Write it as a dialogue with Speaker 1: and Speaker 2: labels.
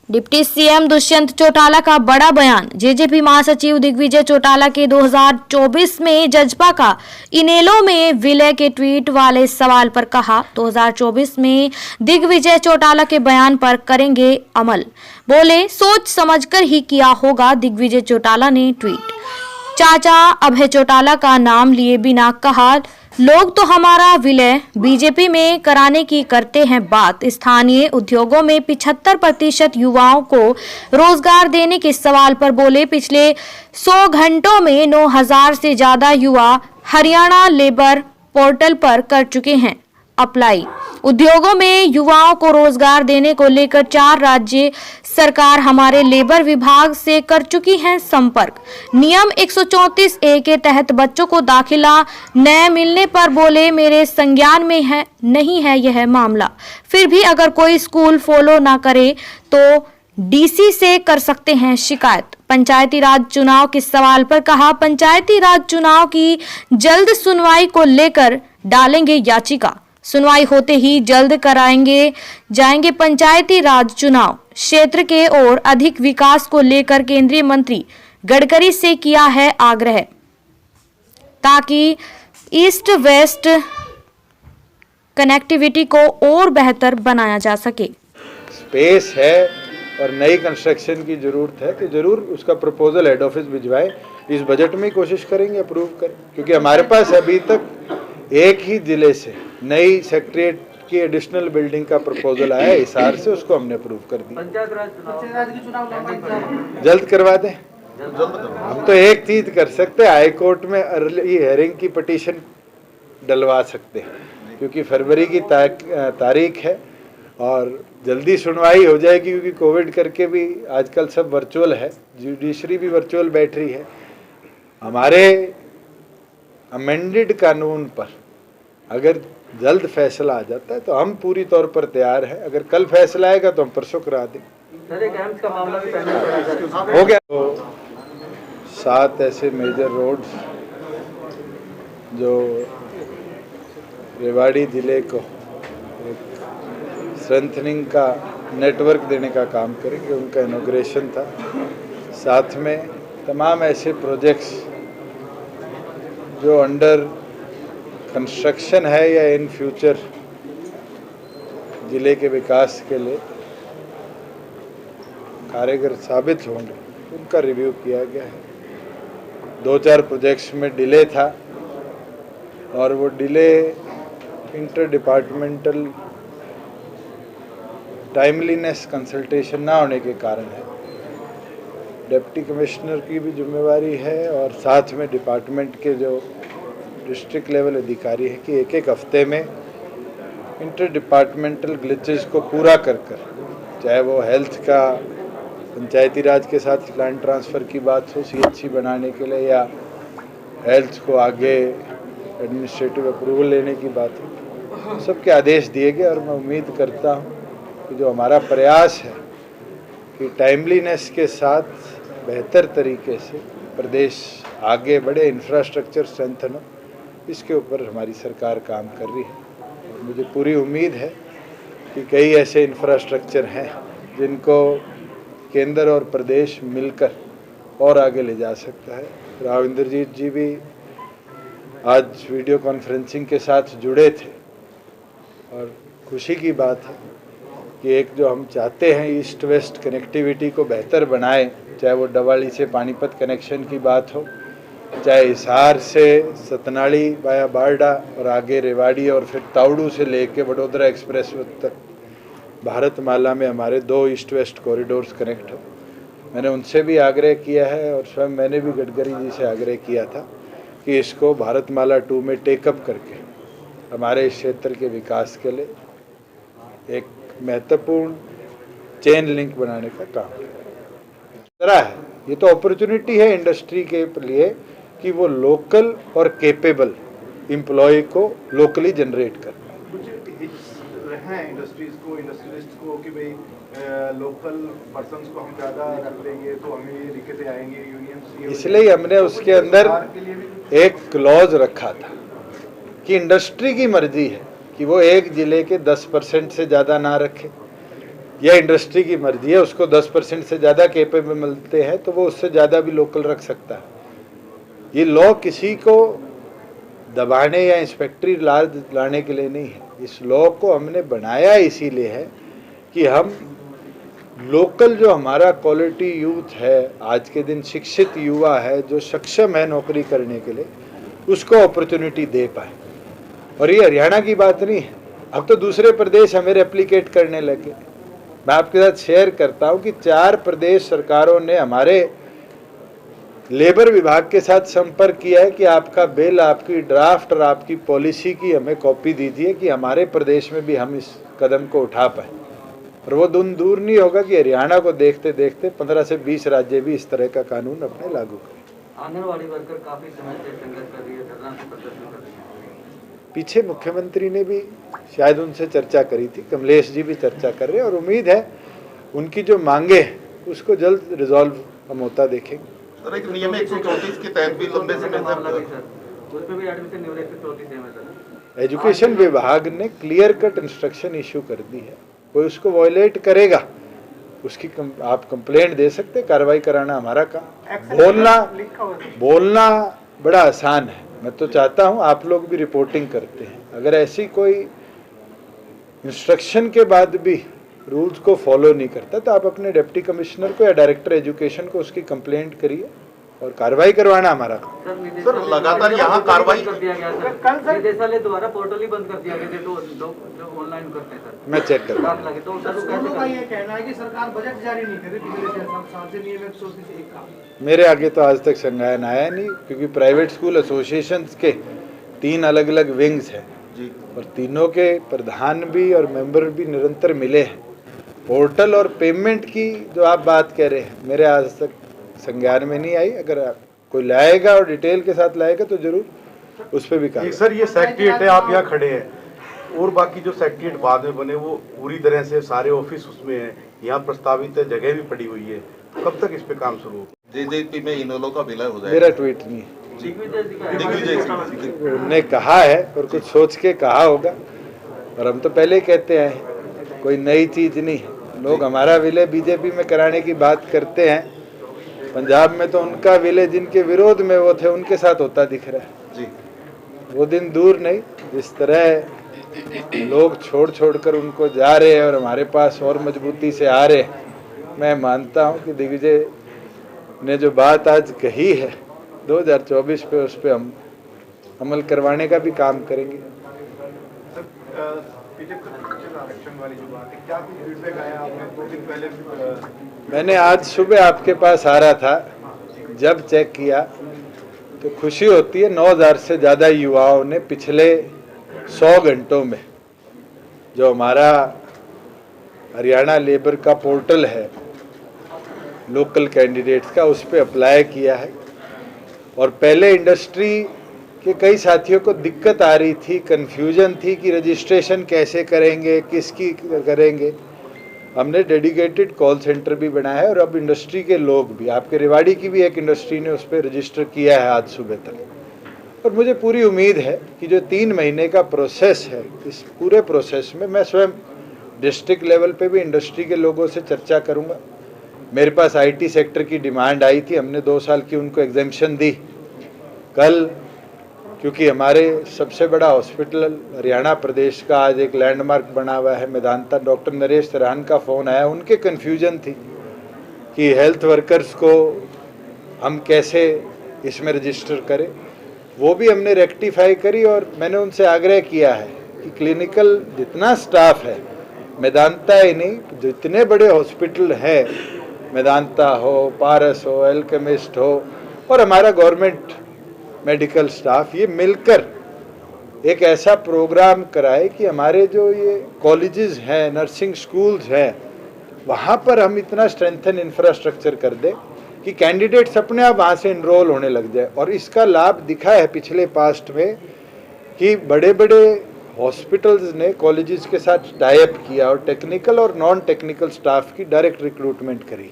Speaker 1: Deputy CM Dushyant Chautala का बड़ा बयान। जेजेपी महासचिव दिग्विजय चौटाला के 2024 में जजपा का इनेलो में विलय के ट्वीट वाले सवाल पर कहा, 2024 में दिग्विजय चौटाला के बयान पर करेंगे अमल। बोले, सोच समझकर ही किया होगा। दिग्विजय चौटाला ने ट्वीट चाचा अभय चौटाला का नाम लिए बिना कहा, लोग तो हमारा विलय बीजेपी में कराने की करते हैं बात। स्थानीय उद्योगों में 75% युवाओं को रोजगार देने के सवाल पर बोले, पिछले 100 घंटों में 9,000 से ज्यादा युवा हरियाणा लेबर पोर्टल पर कर चुके हैं अप्लाई। उद्योगों में युवाओं को रोजगार देने को लेकर 4 राज्य सरकार हमारे लेबर विभाग से कर चुकी है संपर्क। नियम 134A के तहत बच्चों को दाखिला न मिलने पर बोले, मेरे संज्ञान में है नहीं है यह मामला। फिर भी अगर कोई स्कूल फॉलो ना करे तो डीसी से कर सकते हैं शिकायत। पंचायती राज चुनाव के सवाल पर कहा, पंचायती राज चुनाव की जल्द सुनवाई को लेकर डालेंगे याचिका। सुनवाई होते ही जल्द कराएंगे जाएंगे पंचायती राज चुनाव। क्षेत्र के और अधिक विकास को लेकर केंद्रीय मंत्री गडकरी से किया है आग्रह, ताकि ईस्ट वेस्ट कनेक्टिविटी को और बेहतर बनाया जा सके।
Speaker 2: स्पेस है और नई कंस्ट्रक्शन की जरूरत है तो जरूर उसका प्रपोजल हेड ऑफिस भिजवाए। इस बजट में कोशिश करेंगे अप्रूव करें, क्योंकि हमारे पास अभी तक एक ही जिले से नई सेक्रेटरीट की एडिशनल बिल्डिंग का प्रपोजल आया है हिसार से, उसको हमने अप्रूव कर दिया। जल्द करवा दें। हम तो एक चीज कर सकते हैं, हाई कोर्ट में अर्ली हियरिंग की पिटीशन डलवा सकते हैं, क्योंकि फरवरी की तारीख है और जल्दी सुनवाई हो जाएगी, क्योंकि कोविड करके भी आजकल सब वर्चुअल है, जुडिशरी भी वर्चुअल बैठ रही है। हमारे अमेंडेड कानून पर अगर जल्द फैसला आ जाता है तो हम पूरी तौर पर तैयार हैं। अगर कल फैसला आएगा तो हम परसों करा दें। हो गया। तो 7 ऐसे मेजर रोड्स जो रेवाड़ी जिले को एक स्ट्रेंथनिंग का नेटवर्क देने का काम करेंगे, उनका इनॉग्रेशन था। साथ में तमाम ऐसे प्रोजेक्ट्स जो अंडर कंस्ट्रक्शन है या इन फ्यूचर जिले के विकास के लिए कारगर साबित होंगे, उनका रिव्यू किया गया है। 2-4 प्रोजेक्ट्स में डिले था और वो delay inter departmental timeliness consultation ना होने के कारण है। डिप्टी कमिश्नर की भी जिम्मेवारी है और साथ में डिपार्टमेंट के जो डिस्ट्रिक्ट लेवल अधिकारी हैं कि एक हफ्ते में इंटर डिपार्टमेंटल ग्लिचेस को पूरा कर चाहे वो हेल्थ का पंचायती राज के साथ लैंड ट्रांसफ़र की बात हो CHC बनाने के लिए, या हेल्थ को आगे एडमिनिस्ट्रेटिव अप्रूवल लेने की बात हो, सबके आदेश दिए गए। और मैं उम्मीद करता हूँ कि जो हमारा प्रयास है कि टाइमलीनेस के साथ बेहतर तरीके से प्रदेश आगे बढ़े, इंफ्रास्ट्रक्चर स्ट्रेंथन हो, इसके ऊपर हमारी सरकार काम कर रही है। और मुझे पूरी उम्मीद है कि कई ऐसे इंफ्रास्ट्रक्चर हैं जिनको केंद्र और प्रदेश मिलकर और आगे ले जा सकता है। राव इंद्रजीत जी भी आज वीडियो कॉन्फ्रेंसिंग के साथ जुड़े थे और खुशी की बात है कि एक जो हम चाहते हैं ईस्ट वेस्ट कनेक्टिविटी को बेहतर बनाएं, चाहे वो डवाली से पानीपत कनेक्शन की बात हो, चाहे हिसार से सतनाड़ी वाया बारडा और आगे रेवाड़ी और फिर तावड़ू से लेके वडोदरा एक्सप्रेस तक भारतमाला में हमारे 2 ईस्ट वेस्ट कॉरिडोर्स कनेक्ट हो। मैंने उनसे भी आग्रह किया है और स्वयं मैंने भी गडकरी जी से आग्रह किया था कि इसको भारतमाला 2 में टेकअप करके हमारे इस क्षेत्र के विकास के लिए एक महत्वपूर्ण चेन लिंक बनाने का काम है। ये तो अपॉर्चुनिटी है इंडस्ट्री के लिए कि वो लोकल और केपेबल एम्प्लॉय को लोकली जनरेट कर
Speaker 3: इंडस्ट्रीज को, इंडस्ट्रियलिस्ट को कि भाई लोकल पर्सन्स को हम ज़्यादा रख लेंगे तो हमें ये दिक्कतें आएंगी यूनियन।
Speaker 2: इसलिए हमने उसके अंदर एक क्लॉज रखा था कि इंडस्ट्री की मर्जी है कि वो एक ज़िले के 10% से ज़्यादा ना रखे। यह इंडस्ट्री की मर्जी है, उसको 10% से ज़्यादा कैपेबल मिलते हैं तो वो उससे ज़्यादा भी लोकल रख सकता है। ये लॉ किसी को दबाने या इंस्पेक्टरी लाज लाने के लिए नहीं है। इस लॉ को हमने बनाया इसीलिए है कि हम लोकल जो हमारा क्वालिटी यूथ है, आज के दिन शिक्षित युवा है, जो सक्षम है नौकरी करने के लिए, उसको अपॉर्चुनिटी दे पाए। और ये हरियाणा की बात नहीं है, अब तो दूसरे प्रदेश हमें रेप्लिकेट करने लगे। मैं आपके साथ शेयर करता हूँ कि 4 प्रदेश सरकारों ने हमारे लेबर विभाग के साथ संपर्क किया है कि आपका बिल, आपकी ड्राफ्ट और आपकी पॉलिसी की हमें कॉपी दीजिए कि हमारे प्रदेश में भी हम इस कदम को उठा पाए। और वो दिन दूर नहीं होगा कि हरियाणा को देखते देखते 15 से 20 राज्य भी इस तरह का कानून अपने लागू करें।
Speaker 4: आंगनवाड़ी वर्कर काफी समय से संघर्ष कर रही है, धरना प्रदर्शन कर रही है।
Speaker 2: पीछे मुख्यमंत्री ने भी शायद उनसे चर्चा करी थी, कमलेश जी भी चर्चा कर रहे हैं और उम्मीद है उनकी जो मांगे उसको जल्द रिजॉल्व हम होता देखेंगे।
Speaker 5: सर, एक नियम 134 के तहत भी लंबे समय तक
Speaker 4: उसमें भी एडमिशन नहीं हो रहा, 134 है सर।
Speaker 2: एजुकेशन विभाग ने क्लियर कट इंस्ट्रक्शन इशू कर दी है, कोई उसको वॉयलेट करेगा उसकी आप कंप्लेंट दे सकते, कार्रवाई कराना हमारा काम। बोलना बड़ा आसान है, मैं तो चाहता हूं आप लोग भी रिपोर्टिंग करते हैं, अगर ऐसी कोई इंस्ट्रक्शन के बाद भी रूल्स को फॉलो नहीं करता तो आप अपने डिप्टी कमिश्नर को या डायरेक्टर एजुकेशन को उसकी कंप्लेंट करिए और कार्रवाई करवाना हमारा काम।
Speaker 5: सर, लगातार यहाँ कार्रवाई
Speaker 4: कर दिया गया सर, कल निदेशालय द्वारा पोर्टल ही बंद कर दिया गया जो ऑनलाइन करते हैं सर।
Speaker 2: मैं चेक कर
Speaker 4: बात लगे तो
Speaker 6: स्कूलों का ये कहना है कि सरकार बजट जारी नहीं कर रही पिछले 6 साल से, नियम 131 का।
Speaker 2: मेरे आगे तो आज तक संज्ञान आया नहीं, क्योंकि प्राइवेट स्कूल एसोसिएशन के 3 अलग अलग विंग्स हैं और तीनों के प्रधान भी और मेंबर भी निरंतर मिले हैं। पोर्टल और पेमेंट की जो आप बात कह रहे हैं, मेरे आज तक संज्ञान में नहीं आई। अगर कोई लाएगा और डिटेल के साथ लाएगा तो जरूर उस पर भी कार्रवाई।
Speaker 3: सर, ये सेक्रेटरीट है, आप यहाँ खड़े हैं और बाकी जो सेक्रेटरीट बाद में बने वो पूरी तरह से सारे ऑफिस उसमें हैं, यहाँ प्रस्तावित है, जगह भी पड़ी हुई है, कब तक इस पे काम शुरू हो?
Speaker 5: जेजेपी में इनेलो का विलय हो जाएगा।
Speaker 2: मेरा ट्वीट नहीं है, उन्होंने कहा है और कुछ सोच के कहा होगा और हम तो पहले ही कहते हैं, कोई नई चीज नहीं है। लोग हमारा विलय बीजेपी में कराने की बात करते हैं, पंजाब में तो उनका विलय जिनके विरोध में वो थे उनके साथ होता दिख रहा है
Speaker 5: जी।
Speaker 2: वो दिन दूर नहीं, जिस तरह लोग छोड़ छोड़ कर उनको जा रहे हैं और हमारे पास और मजबूती से आ रहे हैं। मैं मानता हूं कि दिग्विजय ने जो बात आज कही है 2024 पे, उस पर हम अमल करवाने का भी काम करेंगे।
Speaker 3: आरक्षण वाली जो बात है, क्या कुछ फीडबैक आया? आपने 2 दिन पहले
Speaker 2: मैंने आज सुबह आपके पास आ रहा था, जब चेक किया तो खुशी होती है। 9000 से ज़्यादा युवाओं ने पिछले 100 घंटों में, जो हमारा हरियाणा लेबर का पोर्टल है लोकल कैंडिडेट्स का, उस पर अप्लाई किया है। और पहले इंडस्ट्री के कई साथियों को दिक्कत आ रही थी, कन्फ्यूजन थी कि रजिस्ट्रेशन कैसे करेंगे, किसकी करेंगे। हमने डेडिकेटेड कॉल सेंटर भी बनाया है और अब इंडस्ट्री के लोग भी, आपके रेवाड़ी की भी एक इंडस्ट्री ने उस पर रजिस्टर किया है आज सुबह तक। और मुझे पूरी उम्मीद है कि जो 3 महीने का प्रोसेस है, इस पूरे प्रोसेस में मैं स्वयं डिस्ट्रिक्ट लेवल पे भी इंडस्ट्री के लोगों से चर्चा करूँगा। मेरे पास IT सेक्टर की डिमांड आई थी, हमने 2 साल की उनको एग्जेम्पशन दी। कल क्योंकि हमारे सबसे बड़ा हॉस्पिटल हरियाणा प्रदेश का आज एक लैंडमार्क बना हुआ है मेदांता, डॉक्टर नरेश तिरान का फ़ोन आया, उनके कन्फ्यूजन थी कि हेल्थ वर्कर्स को हम कैसे इसमें रजिस्टर करें, वो भी हमने रेक्टिफाई करी। और मैंने उनसे आग्रह किया है कि क्लिनिकल जितना स्टाफ है, मेदांता ही नहीं, जितने बड़े हॉस्पिटल हैं, मेदांता हो, पारस हो, एल्केमिस्ट हो और हमारा गवर्नमेंट मेडिकल स्टाफ, ये मिलकर एक ऐसा प्रोग्राम कराए कि हमारे जो ये कॉलेजेस हैं, नर्सिंग स्कूल्स हैं, वहाँ पर हम इतना स्ट्रेंथन इंफ्रास्ट्रक्चर कर दें कि कैंडिडेट्स अपने आप वहाँ से इनरोल होने लग जाए। और इसका लाभ दिखा है पिछले पास्ट में कि बड़े बड़े हॉस्पिटल्स ने कॉलेजेस के साथ टाई अप किया और टेक्निकल और नॉन टेक्निकल स्टाफ की डायरेक्ट रिक्रूटमेंट करी।